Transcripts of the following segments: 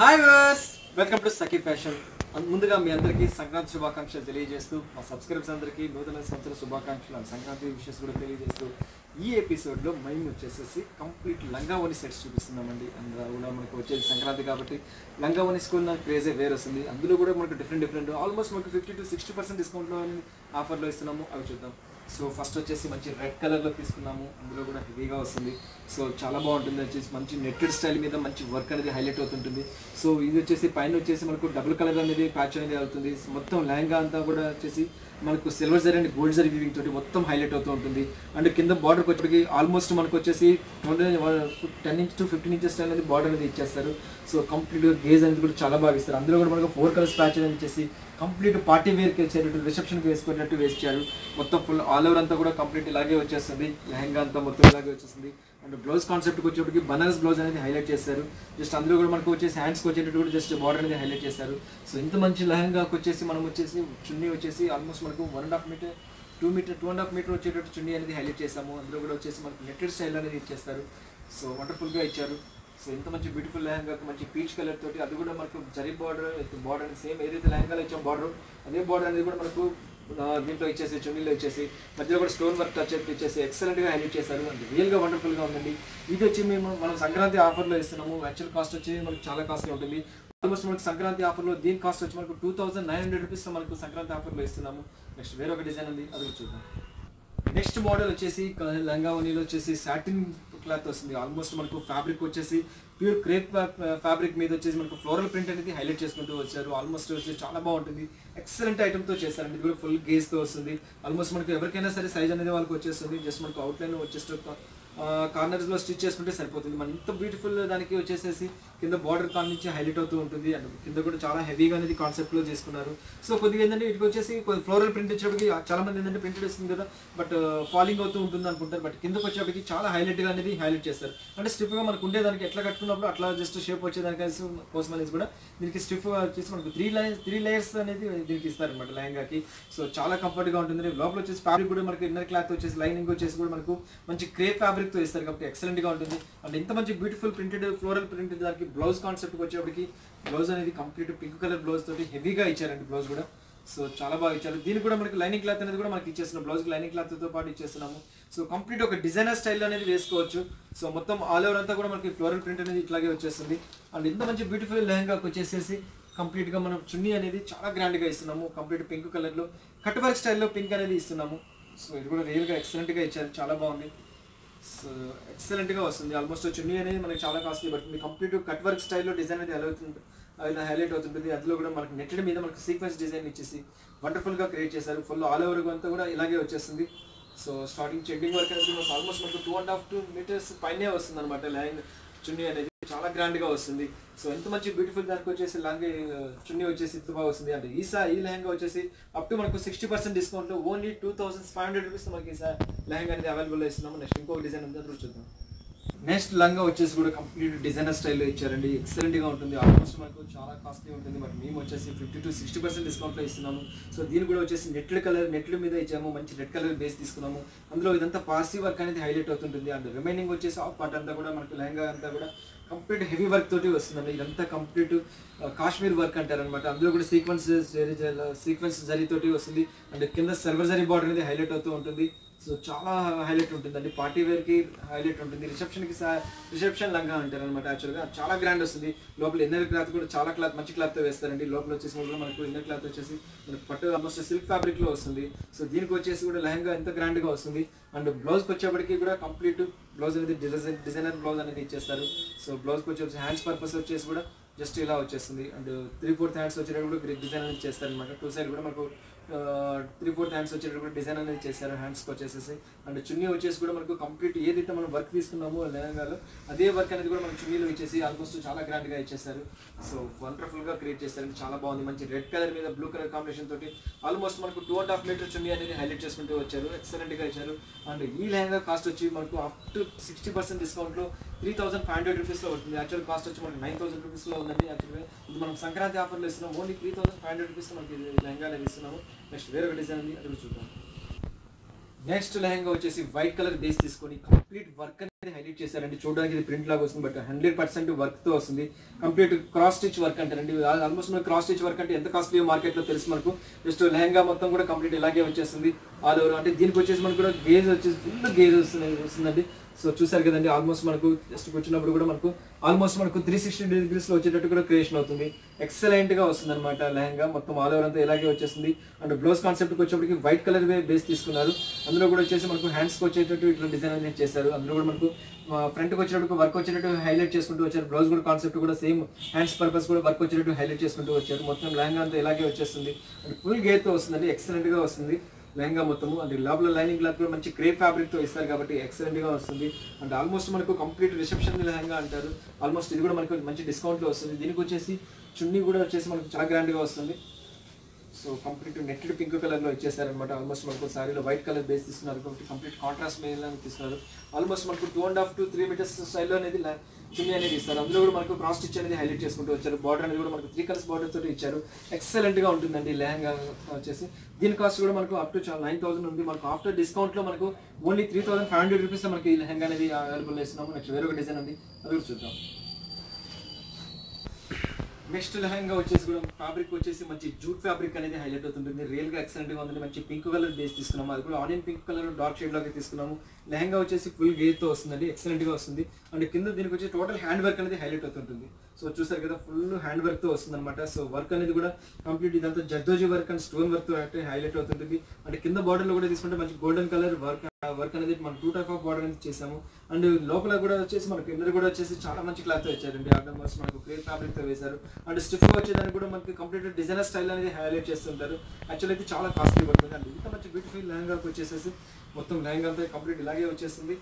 Hi viewers, welcome to Sakhi fashion. ముందుగా మీ అందరికీ సంక్రాంతి శుభాకాంక్షలు తెలియజేస్తూ, మా సబ్స్క్రైబర్స్ అందరికీ నూతన సంవత్సర శుభాకాంక్షలు అండ్ సంక్రాంతి విషెస్ కూడా తెలియజేస్తూ, ఈ ఎపిసోడ్లో మేము వచ్చేసేసి కంప్లీట్ లంగావోని సెట్స్ చూపిస్తున్నామండి. అందులో కూడా మనకు వచ్చేది సంక్రాంతి కాబట్టి లంగావోని స్కూల్ నాకు క్రేజే వేరే వస్తుంది. అందులో కూడా మనకు డిఫరెంట్ ఆల్మోస్ట్ మనకు 50 to 60% డిస్కౌంట్లో ఆఫర్లో ఇస్తున్నాము. అవి చూద్దాం. సో ఫస్ట్ వచ్చేసి మంచి రెడ్ కలర్లో తీసుకున్నాము. అందులో కూడా హెవీగా వస్తుంది. సో చాలా బాగుంటుంది. వచ్చేసి మంచి నెట్టెడ్ స్టైల్ మీద మంచి వర్క్ అనేది హైలైట్ అవుతుంటుంది. సో ఇది వచ్చేసి పైన వచ్చేసి మనకు డబుల్ కలర్ అనేది ప్యాచ్ అనేది అవుతుంది. మొత్తం లెహంగా అంతా కూడా వచ్చేసి మనకు silver zari and gold zari weaving తోటి మొత్తం హైలైట్ అవుతూ ఉంటుంది. అండ్ కింద బార్డర్కి వచ్చేటికి ఆల్మోస్ట్ మనకు వచ్చేసి 10 inches to 15 inches స్టైల్ అనేది బార్డర్ అనేది ఇచ్చేస్తారు. సో కంప్లీట్గా గేజ్ అనేది కూడా చాలా బాగా ఇస్తారు. అందులో కూడా మనకు 4 కలర్స్ ప్యాచ్ అనేది ఇచ్చేసి కంప్లీట్ పార్టీ వేర్కి వచ్చేటట్టు రిసెప్షన్కి వేసుకున్నట్టు వేసారు. మొత్తం ఫుల్ ఆల్ ఓవర్ అంతా కూడా కంప్లీట్ ఇలాగే వచ్చేస్తుంది. లెహంగా అంతా మొత్తం ఇలాగే వచ్చేస్తుంది. అండ్ బ్లౌజ్ కాన్సెప్ట్కి వచ్చేటికి బనారస్ బ్లౌజ్ అనేది హైలైట్ చేస్తారు. జస్ట్ అందులో కూడా మనకు వచ్చేసి హ్యాండ్స్కి వచ్చేటట్టు కూడా జస్ట్ బార్డర్ అనేది హైలైట్ చేస్తారు. సో ఇంత మంచి లెహంగాకి వచ్చేసి మనం వచ్చేసి చున్నీ వచ్చేసి ఆల్మోస్ట్ మనకు 1.5 meter 2.5 meter వచ్చేటట్టు చున్నీ అనేది హైలైట్ చేస్తాము. అందులో కూడా వచ్చేసి మనకు నెట్టెడ్ స్టైల్ అనేది ఇచ్చేస్తారు. సో వండర్ఫుల్గా ఇచ్చారు. సో ఇంత మంచి బ్యూటిఫుల్ లెహంగాకి మంచి పీచ్ కలర్ తోటి అది కూడా మనకు జరీ బార్డర్ సేమ్ ఏదైతే లెహంగాలో ఇచ్చాం బార్డర్ అదే బార్డర్ అనేది కూడా మనకు దీంట్లో ఇచ్చేసి చున్నీలో ఇచ్చేసి మధ్యలో కూడా స్టోన్ వర్క్ టచ్ ఇచ్చేసి ఎక్సలెంట్గా హైలైట్ చేశారు. అంటే రియల్గా వండర్ఫుల్గా ఉందండి. ఇది వచ్చి మనం సంక్రాంతి ఆఫర్లో ఇస్తున్నాము. యాక్చువల్ కాస్ట్ వచ్చి మనకు చాలా కాస్ట్లీ ఉంటుంది. ఆల్మోస్ట్ మనకు సంక్రాంతి ఆఫర్లో దీని కాస్ట్ వచ్చి మనకు 2900 రూపీస్లో మనకు సంక్రాంతి ఆఫర్లో ఇస్తున్నాము. నెక్స్ట్ వేరొక డిజైన్ ఉంది, అది చూద్దాం. నెక్స్ట్ మోడల్ వచ్చేసి లంగావోనీలో వచ్చేసి సాటిన్ క్లాత్ వస్తుంది. ఆల్మోస్ట్ మనకు ఫ్యాబ్రిక్ వచ్చేసి ప్యూర్ క్రేప్ ఫ్యాబ్రిక్ మీద వచ్చేసి మనకు ఫ్లోరల్ ప్రింట్ అనేది హైలైట్ చేసుకుంటూ వచ్చారు. ఆల్మోస్ట్ వచ్చేసి చాలా బాగుంటుంది. ఎక్సలెంట్ ఐటమ్తో చేస్తారండి. ఇది కూడా ఫుల్ గేజ్తో వస్తుంది. ఆల్మోస్ట్ మనకు ఎవరికైనా సరే సైజ్ అనేది వాళ్ళకి వచ్చేస్తుంది. జస్ట్ మనకు అవుట్లైన్ వచ్చేసి కార్నర్స్లో స్టిచ్ చేసుకుంటే సరిపోతుంది. మన ఇంత బ్యూటిఫుల్ దానికి వచ్చేసేసి కింద బార్డర్ కాన్ నుంచి హైలైట్ అవుతూ ఉంటుంది. అండ్ కింద కూడా చాలా హెవీగా అనేది కాన్సెప్ట్లో చేసుకున్నారు. సో కొద్దిగా ఏంటంటే వీటికి వచ్చేసి ఫ్లోరల్ ప్రింట్ వచ్చేప్పటికి చాలా మంది ఏంటంటే ప్రింటెడ్ వస్తుంది కదా, బట్ ఫాలింగ్ అవుతూ ఉంటుంది అనుకుంటారు. బట్ కిందకి వచ్చేప్పటికి చాలా హైలైట్గా అనేది హైలైట్ చేస్తారు. అంటే స్టిఫ్గా మనకు ఉండేదానికి ఎట్లా కట్టుకున్నప్పుడు అట్లా జస్ట్ షేప్ వచ్చేదానికి కోసం అనేది కూడా దీనికి స్టిఫ్గా వచ్చేసి మనకు 3 layers అనేది దీనికి ఇస్తారనమాట లెహంగాకి. సో చాలా కంఫర్ట్గా ఉంటుంది. లోపల వచ్చేసి ఫ్యాబ్రిక్ కూడా మనకి ఇన్నర్ క్లాత్ వచ్చేసి లైనింగ్ వచ్చేసి కూడా మనకు మంచి క్రేప్ ఫ్యాబ్రిక్తో ఇస్తారు కాబట్టి ఎక్సలెంట్గా ఉంటుంది. అండ్ ఇంత మంచి బ్యూటిఫుల్ ప్రింటెడ్ ఫ్లోరల్ ప్రింటెడ్ దానికి బ్లౌజ్ కాన్సెప్ట్కి వచ్చేప్పటికి బ్లౌజ్ అనేది కంప్లీట్ పింక్ కలర్ బ్లౌజ్ తోటి హెవీగా ఇచ్చారండి. బ్లౌజ్ కూడా సో చాలా బాగా ఇచ్చారు. దీనికి కూడా మనకి లైనింగ్ క్లాత్ అనేది కూడా మనకి ఇచ్చేస్తున్నాం. బ్లౌజ్కి లైనింగ్ క్లాత్తో పాటు ఇచ్చేస్తున్నాము. సో కంప్లీట్ ఒక డిజైనర్ స్టైల్ అనేది వేసుకోవచ్చు. సో మొత్తం ఆల్ ఓవర్ అంతా కూడా మనకి ఫ్లోరల్ ప్రింట్ అనేది ఇట్లాగే వచ్చేస్తుంది. అండ్ ఇంత మంచి బ్యూటిఫుల్ లెహంగాకి వచ్చేసేసి కంప్లీట్గా మనం చున్నీ అనేది చాలా గ్రాండ్గా ఇస్తున్నాము. కంప్లీట్ పింక్ కలర్లో కట్ వర్క్ స్టైల్లో పింక్ అనేది ఇస్తున్నాము. సో ఇది కూడా రియల్గా ఎక్సలెంట్గా ఇచ్చారు. చాలా బాగుంది. సో ఎక్సలెంట్గా వస్తుంది. ఆల్మోస్ట్ చున్నీ అనేది మనకి చాలా కాస్ట్లీ పడుతుంది. కంప్లీట్ కట్ వర్క్ స్టైల్లో డిజైన్ అనేది ఇలా హైలైట్ అవుతుంటుంది. అందులో కూడా మనకి నెట్టెడ్ మీద మనకి సీక్వెన్స్ డిజైన్ ఇచ్చేసి వండర్ఫుల్గా క్రియేట్ చేశారు. ఫుల్ ఆల్ ఓవర్ అంతా కూడా ఇలాగే వచ్చేస్తుంది. సో స్టార్టింగ్ చెడ్డింగ్ వర్క్ అనేది మనకు ఆల్మోస్ట్ మనకు 2.5 meters పైనే వస్తుంది అనమాట. లైన్ చున్నీ అనేది చాలా గ్రాండ్గా వస్తుంది. సో ఎంత మంచి బ్యూటిఫుల్ దానికి వచ్చేసి చున్నీ వచ్చేసి ఇంత బాగా వస్తుంది. అంటే ఈ లెహంగా వచ్చేసి అప్ టు మనకు 60% డిస్కౌంట్లో ఓన్లీ 2500 రూపీస్ మనకి లెహంగా అనేది అవైలబుల్ ఇస్తున్నాము. నెక్స్ట్ ఇంకొక డిజైన్ ఉంది, అది చూద్దాం. నెక్స్ట్ లంగా వచ్చేసి కూడా కంప్లీట్ డిజైనర్ స్టైల్లో ఇచ్చారండి. ఎక్సలెంట్గా ఉంటుంది. ఆల్మోస్ట్ మనకు చాలా కాస్ట్లీ ఉంటుంది. బట్ మేము వచ్చేసి 50 to 60% డిస్కౌంట్లో ఇస్తున్నాము. సో దీని కూడా వచ్చేసి నెట్లు మీద ఇచ్చాము. మంచి రెడ్ కలర్ బేస్ తీసుకున్నాము. అందులో ఇదంతా పార్సీ వర్క్ అనేది హైలైట్ అవుతుంటుంది. అండ్ రిమైనింగ్ వచ్చేసి హాఫ్ పార్ట్ అంతా కూడా మనకు లెహంగా అంతా కూడా కంప్లీట్ హెవీ వర్క్ తోటి వస్తుందండి. ఇదంతా కంప్లీట్ కాశ్మీర్ వర్క్ అంటారు అనమాట. అందులో కూడా సీక్వెన్స్ జరీతోటి వస్తుంది. అండ్ కింద సిల్వర్ జరీ బార్డర్ అనేది హైలైట్ అవుతూ ఉంటుంది. సో చాలా హైలైట్ ఉంటుందండి. పార్టీ వేర్కి హైలైట్ ఉంటుంది. రిసెప్షన్ లంగా అంటారు అనమాట. యాక్చువల్గా చాలా గ్రాండ్ వస్తుంది. లోపల ఇన్నర్ క్లాత్ కూడా చాలా మంచి క్లాత్తో వేస్తారండి. లోపల వచ్చేసి మనకు ఇన్నర్ క్లాత్ వచ్చేసి మనకు పట్టు ఆల్మోస్ట్ సిల్క్ ఫ్యాబ్రిక్లో వస్తుంది. సో దీనికి వచ్చేసి కూడా లెహంగా ఎంత గ్రాండ్గా వస్తుంది. అండ్ బ్లౌజ్కి వచ్చేప్పటికి కూడా కంప్లీట్ బ్లౌజ్ అనేది డిజైనర్ బ్లౌజ్ అనేది ఇచ్చేస్తారు. సో బ్లౌజ్కి వచ్చేసి హ్యాండ్స్ పర్పస్ వచ్చేసి కూడా జస్ట్ ఇలా వచ్చేస్తుంది. అండ్ 3/4 హ్యాండ్స్ వచ్చేటప్పుడు కూడా డిజైన్ అనేది చేస్తారు అనమాట. 2 side కూడా మనకు 3/4 హ్యాండ్స్ వచ్చేటప్పుడు కూడా డిజైన్ అనేది చేస్తారు హ్యాండ్స్కి వచ్చేసేసి. అండ్ చున్నీ వచ్చేసి కూడా మనకు కంప్లీట్ ఏదైతే మనం వర్క్ తీసుకున్నామో లెహంగాలో అదే వర్క్ అనేది కూడా మనకు చున్నీలో ఇచ్చేసి ఆల్మోస్ట్ చాలా గ్రాండ్గా ఇచ్చేస్తారు. సో వండర్ఫుల్గా క్రియేట్ చేస్తారు. చాలా బాగుంది. మంచి రెడ్ కలర్ మీద బ్లూ కలర్ కాంబినేషన్ తోటి ఆల్మోస్ట్ మనకు 2.5 meter చున్నీ అనేది హైలైట్ చేసుకుంటూ వచ్చారు. ఎక్సలెంట్గా ఇచ్చారు. అండ్ ఈ లెహంగా కాస్ట్ వచ్చి మనకు అప్ టు 60% డిస్కౌంట్లో 3500 రూపీస్లో అవుతుంది. యాక్చువల్ కాస్ట్ వచ్చి మనకు 9000 రూపీస్లో ఉందండి. యాక్చువల్గా ఇది మనం సంక్రాంతి ఆఫర్లో ఇస్తున్నాం. ఓన్లీ 3500 రూపీస్లో మనకి లెహంగా అనేది ఇస్తున్నాము. నెక్స్ట్ వేరొక డిజైన్ ఉంది, అది చూద్దాం. నెక్స్ట్ లెహంగా వచ్చేసి వైట్ కలర్ బేస్ తీసుకొని కంప్లీట్ వర్క్ హైలైట్ చేశారండి. చూడడానికి ఇది ప్రింట్ లాగా వస్తుంది, బట్ 100% వర్క్ తో వస్తుంది. కంప్లీట్ క్రాస్ స్టిచ్ వర్క్ అంటారండి. ఆల్మోస్ట్ మనకు క్రాస్ స్టిచ్ వర్క్ అంటే ఎంత కాస్ట్లీ మార్కెట్ లో తెలుసు మనకు. జస్ట్ లెహంగా మొత్తం కూడా కంప్లీట్ ఇలాగే వచ్చేస్తుంది ఆల్ ఓవర్. అంటే దీనికి వచ్చేసి మనకు కూడా గేజ్ వచ్చేసి ఫుల్ గేజ్ వస్తుందండి. సో చూసారు కదండి, ఆల్మోస్ట్ మనకు జస్ట్ వచ్చినప్పుడు కూడా మనకు ఆల్మోస్ట్ మనకు 360 degrees లో వచ్చేటట్టు కూడా క్రియేషన్ అవుతుంది. ఎక్సలెంట్ గా వస్తుంది అనమాట లెహంగా మొత్తం ఆల్ ఓవర్ అంతా ఇలాగే వచ్చేస్తుంది. అండ్ బ్లౌజ్ కాన్సెప్ట్ కి వచ్చేప్పటికి వైట్ కలర్ బేస్ తీసుకున్నారు. అందులో కూడా వచ్చేసి మనకు హ్యాండ్స్ కి వచ్చేటట్టు ఇట్లా డిజైన్ అనేది చేశారు. అందులో కూడా మనకు ఫ్రంట్ కి వచ్చేటప్పుడు వర్క్ వచ్చేటట్టు హైలైట్ చేసుకుంటూ వచ్చారు. బ్లౌజ్ కూడా కాన్సెప్ట్ కూడా సేమ్ హ్యాండ్స్ పర్పస్ కూడా వర్క్ వచ్చేటట్టు హైలైట్ చేసుకుంటూ వచ్చారు. మొత్తం లెహంగా అంతా ఇలాగే వచ్చేస్తుంది. అండ్ ఫుల్ గేర్ తో వస్తుందండి, ఎక్సలెంట్ గా వస్తుంది లెహంగా మొత్తము. అంటే లోపల లైనింగ్ క్లాత్ కూడా మంచి క్రేప్ ఫ్యాబ్రిక్ తో ఇస్తారు కాబట్టి ఎక్సలెంట్ గా వస్తుంది. అండ్ ఆల్మోస్ట్ మనకు కంప్లీట్ రిసెప్షన్ లెహంగా అంటారు. ఆల్మోస్ట్ ఇది కూడా మనకు మంచి డిస్కౌంట్ లో వస్తుంది. దీనికి వచ్చేసి చున్నీ కూడా వచ్చేసి మనకు చాలా గ్రాండ్ గా వస్తుంది. So complete netted pink colour లో ఇచ్చేసారనమాట. ఆల్మోస్ట్ మనకు సారీలో వైట్ కలర్ బేస్ తీసుకున్నారు కాబట్టి కంప్లీట్ కాంట్రాస్ట్ మెయిన్ తీసుకున్నారు. ఆల్మోస్ట్ మనకు 2.5 to 3 meters స్టైల్లో అనేది చున్నీ అనేది ఇస్తారు. అందులో కూడా మనకు క్రాస్ స్టిచ్ అనేది హైలైట్ చేసుకుంటూ వచ్చారు. బార్డర్ అనేది కూడా మనకు 3 colors బార్డర్ తోటి ఇచ్చారు. ఎక్సలెంట్ గా ఉంటుందండి లెహంగా వచ్చేసి. దీని కాస్ట్ కూడా మనకు అప్ టు 9,000 ఉంది. మనకు ఆఫ్టర్ డిస్కౌంట్ లో మనకు ఓన్లీ 3,500 రూపీస్ మనకి ఈ లెహంగా అనేది అవైలబుల్ చేస్తున్నాము. నెక్స్ట్ వేరొక డిజైన్ ఉంది, అది కూడా చూద్దాం. నెక్స్ట్ లెహంగా వచ్చేసి కూడా ఫ్యాబ్రిక్ వచ్చేసి మంచి జూట్ ఫ్యాబ్రిక్ అనేది హైలైట్ అవుతుంటుంది. రియల్ గా ఎక్సలెంట్ గా ఉంది. మంచి పింక్ కలర్ బేస్ తీసుకున్నాము. అది కూడా onion pink colour dark shade లాగా తీసుకున్నాము. లెహంగా వచ్చేసి ఫుల్ గేర్ తో వస్తుందండి, ఎక్సలెంట్ గా వస్తుంది. అండ్ కింద దీనికి వచ్చి టోటల్ హ్యాండ్ వర్క్ అనేది హైలైట్ అవుతుంటుంది. సో చూసారు కదా, ఫుల్ హ్యాండ్ వర్క్ తో వస్తుంది అనమాట. సో వర్క్ అనేది కూడా కంప్లీట్ ఇదంతా zardozi work and stone work తో హైలైట్ అవుతుంటుంది. అండ్ కింద బార్డర్ లో కూడా తీసుకుంటే మంచి గోల్డెన్ కలర్ వర్క్ అనేది మనం 2 type ఆఫ్ బార్డర్ అనేది చేసాము. అండ్ లోపల కూడా వచ్చేసి మనకు కింద కూడా వచ్చేసి చాలా మంచి క్లాత్ తో ఇచ్చారండి. ఆల్మోస్ట్ మనకు క్రేప్ ఫ్యాబ్రిక్ తో వేశారు. అండ్ స్టిఫ్ వచ్చేదానికి కూడా మనకి కంప్లీట్ డిజైనర్ స్టైల్ అనేది హైలైట్ చేస్తుంటారు. యాక్చువల్ అయితే చాలా కాస్ట్లీ పడుతుంది. అండ్ ఇంత మంచి బ్యూటిఫుల్ లెహంగాకి వచ్చేసేసి మొత్తం లెహంగా అంతా కంప్లీట్ ఇలాగే వచ్చేస్తుంది.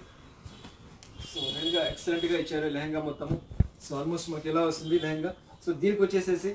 సో లెహంగా ఎక్సలెంట్ గా ఇచ్చారు లెహంగా మొత్తము. సో ఆల్మోస్ట్ మనకి ఎలా వస్తుంది లెహంగా. సో దీనికి వచ్చేసేసి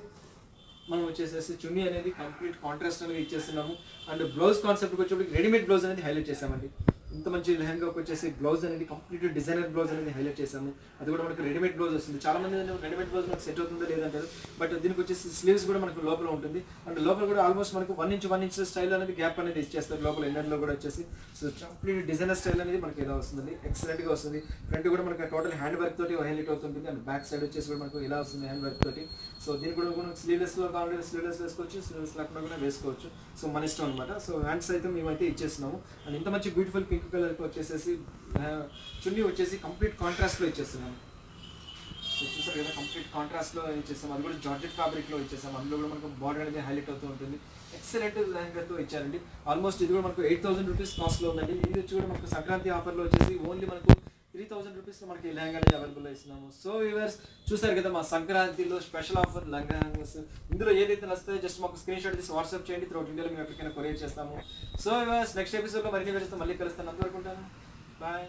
మనం వచ్చేసేసి చున్నీ అనేది కంప్లీట్ కాంట్రాస్ట్ అనేది ఇచ్చేస్తున్నాము. అండ్ బ్లౌజ్ కాన్సెప్ట్కి వచ్చేప్పటికి రెడీమేడ్ బ్లౌజ్ అనేది హైలైట్ చేసామండి. ఇంత మంచి లెహంగాకి వచ్చేసి బ్లౌజ్ అనేది కంప్లీట్ డిజైనర్ బ్లౌజ్ అనేది హైలైట్ చేసాము. అది కూడా మనకు రెడీమేడ్ బ్లౌజ్ వస్తుంది. చాలా మంది రెడీమేడ్ బ్లౌజ్ మనకు సెట్ అవుతుందో లేదంటారు, బట్ దీనికి వచ్చేసి స్లీవ్స్ కూడా మనకు లోపల ఉంటుంది. అండ్ లోపల కూడా ఆల్మోస్ట్ మనకు 1 inch స్టైల్ అనేది గ్యాప్ అనేది ఇచ్చేస్తారు లోపల ఇన్నర్ లో కూడా వచ్చేసి. సో కంప్లీట్ డిజైనర్ స్టైల్ అనేది మనకి ఇలా వస్తుంది, ఎక్సలెంట్ గా వస్తుంది. ఫ్రంట్ కూడా మనకి టోటల్ హ్యాండ్ వర్క్ తోటి హైలైట్ అవుతుంది. అండ్ బ్యాక్ సైడ్ వచ్చేసి కూడా మనకు ఇలా వస్తుంది హ్యాండ్ వర్క్ తోటి. సో దీనికి కూడా మనకు స్లీవ్లెస్ లో కావాలంటే స్లీవ్లెస్ వేసుకోవచ్చు, స్లీవ్లెస్ లేకుండా కూడా వేసుకోవచ్చు. సో మన ఇష్టం అనమాట. సో హ్యాండ్స్ అయితే మేమైతే ఇచ్చేస్తున్నాము. అండ్ ఇంత మంచి బ్యూటిఫుల్ పింక్ కలర్ వచ్చేసేసి చున్నీ వచ్చేసి కంప్లీట్ కాంట్రాస్ట్ లో ఇచ్చేస్తున్నాము. సో చూసారు కదా, కంప్లీట్ కాంట్రాస్ట్ లో ఇచ్చేస్తాం. అది కూడా జార్జెట్ ఫ్యాబ్రిక్ లో ఇచ్చేస్తాం. అందులో కూడా మనకు బార్డర్ అనేది హైలైట్ అవుతూ ఉంటుంది. ఎక్సలెంట్ లెహంగాతో ఇచ్చారండి. ఆల్మోస్ట్ ఇది కూడా మనకు 8,000 రూపీస్ కాస్ట్ లో ఉందండి. ఇది వచ్చి కూడా మనకు సంక్రాంతి ఆఫర్ లో వచ్చేసి ఓన్లీ మనకు 3,000 రూపీస్ లో మనకి లెహంగా అనేది అవైలబుల్ ఇస్తున్నాము. సో వ్యూవర్స్ చూసారు కదా, మా సంక్రాంతిలో స్పెషల్ ఆఫర్ లెహంగాస్. ఇందులో ఏదైతే నచ్చితే జస్ట్ మాకు స్క్రీన్ షాట్ తీసి వాట్సాప్ చేయండి. త్రూ ఇండియాలో మేము ఎప్పటికైనా కొరియర్ చేస్తాము. సో వ్యూవర్స్ నెక్స్ట్ ఎపిసోడ్ లో మరిన్ని వీడియోతో మళ్ళీ కలుస్తాను. అంతవరకు ఉంటాను, బాయ్.